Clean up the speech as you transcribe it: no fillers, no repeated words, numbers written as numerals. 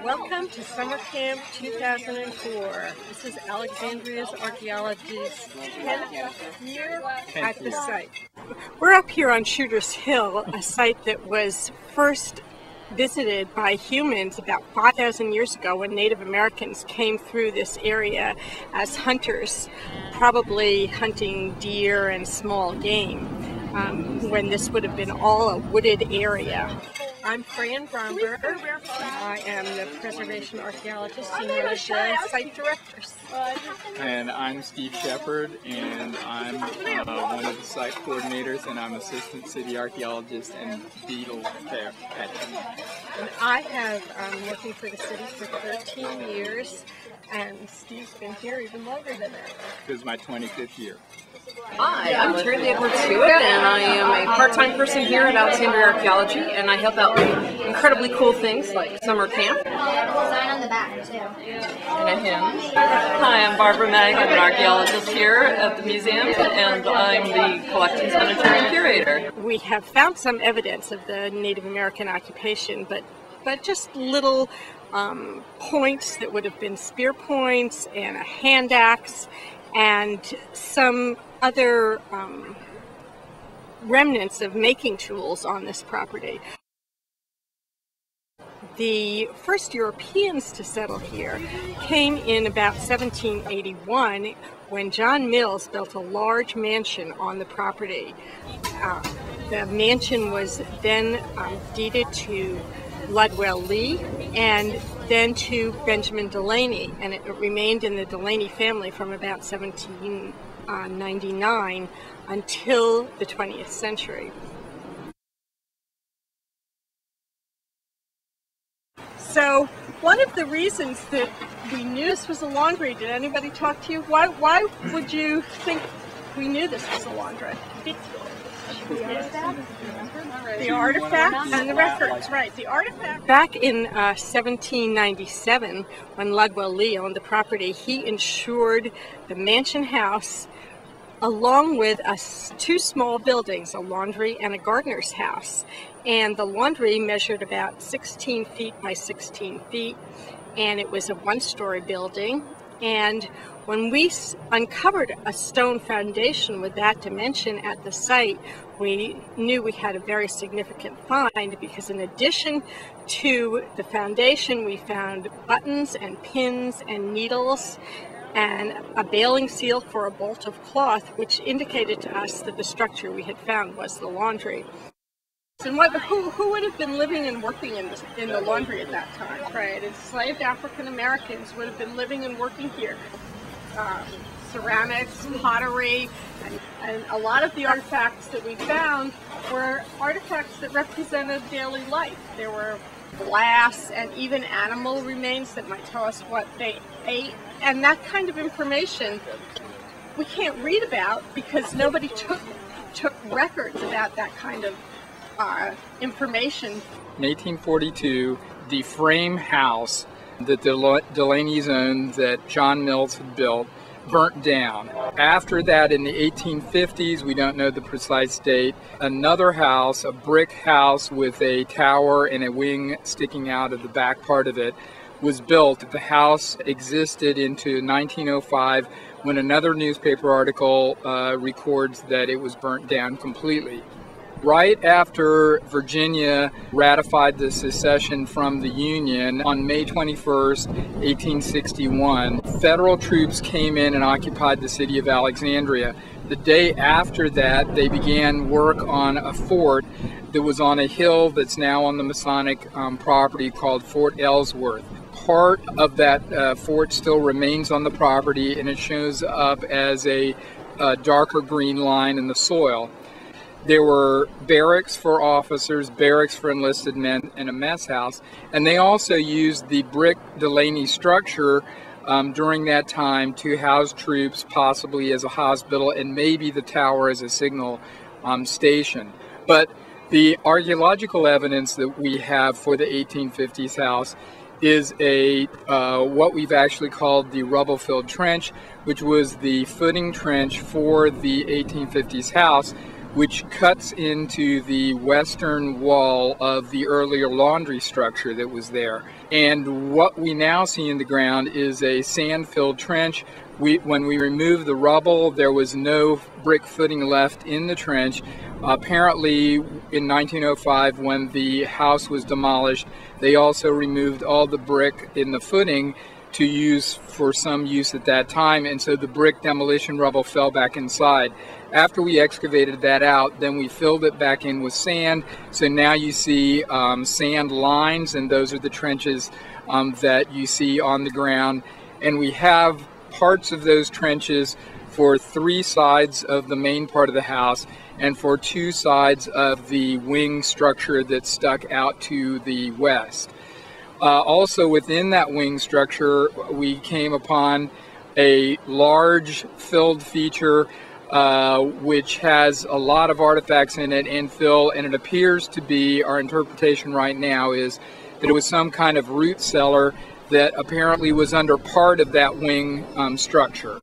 Welcome to Summer Camp 2004. This is Alexandria Archaeology's 10th year at the site. We're up here on Shooter's Hill, a site that was first visited by humans about 5,000 years ago when Native Americans came through this area as hunters, probably hunting deer and small game, when this would have been all a wooded area. I'm Fran Bromberg. I am the Preservation Archaeologist and one of the site directors. And I'm Steve Shepard, and I'm one of the site coordinators, and I'm Assistant City Archaeologist and beetle catcher. And I have working for the city for 13 years, and Steve's been here even longer than that. This is my 25th year. Hi, I'm Terry Edwards-Stewart, and I am a part-time person here at Alexandria Archaeology, and I help out with incredibly cool things like summer camp. Design on the back, too. And a hymn. Hi, I'm Barbara Mag. I'm an archaeologist here at the museum, and I'm the collections monitor and curator. We have found some evidence of the Native American occupation, but just little points that would have been spear points and a hand axe and some other remnants of making tools on this property. The first Europeans to settle here came in about 1781 when John Mills built a large mansion on the property. The mansion was then deeded to Ludwell Lee and then to Benjamin Delaney, and it remained in the Delaney family from about 1799 until the 20th century. So one of the reasons that we knew this was a laundry, did anybody talk to you? Why would you think we knew this was a laundry? The artifacts and the records, right. The artifacts. Back in 1797, when Ludwell Lee owned the property, he insured the mansion house along with two small buildings, a laundry and a gardener's house. And the laundry measured about 16 feet by 16 feet, and it was a one-story building. And when we uncovered a stone foundation with that dimension at the site, we knew we had a very significant find, because in addition to the foundation, we found buttons and pins and needles and a baling seal for a bolt of cloth, which indicated to us that the structure we had found was the laundry. And who would have been living and working in the laundry at that time? Right, enslaved African Americans would have been living and working here. Ceramics, pottery, and a lot of the artifacts that we found were artifacts that represented daily life. There were glass and even animal remains that might tell us what they ate, and that kind of information we can't read about because nobody took records about that kind of information. In 1842, the frame house that the Delaney's owned, that John Mills had built, burnt down. After that, in the 1850s, we don't know the precise date, another house, a brick house with a tower and a wing sticking out of the back part of it, was built. The house existed into 1905 when another newspaper article records that it was burnt down completely. Right after Virginia ratified the secession from the Union on May 21st, 1861, federal troops came in and occupied the city of Alexandria. The day after that, they began work on a fort that was on a hill that's now on the Masonic property called Fort Ellsworth. Part of that fort still remains on the property, and it shows up as a darker green line in the soil. There were barracks for officers, barracks for enlisted men, and a mess house. And they also used the brick Delaney structure during that time to house troops, possibly as a hospital, and maybe the tower as a signal station. But the archaeological evidence that we have for the 1850s house is what we've actually called the rubble-filled trench, which was the footing trench for the 1850s house, which cuts into the western wall of the earlier laundry structure that was there. And what we now see in the ground is a sand-filled trench. When we removed the rubble, there was no brick footing left in the trench. Apparently, in 1905, when the house was demolished, they also removed all the brick in the footing to use for some use at that time, and so the brick demolition rubble fell back inside. After we excavated that out, then we filled it back in with sand, so now you see sand lines, and those are the trenches that you see on the ground. And we have parts of those trenches for 3 sides of the main part of the house and for 2 sides of the wing structure that stuck out to the west. Also within that wing structure, we came upon a large filled feature which has a lot of artifacts in it and fill, and it appears to be, our interpretation right now is that it was some kind of root cellar that apparently was under part of that wing structure.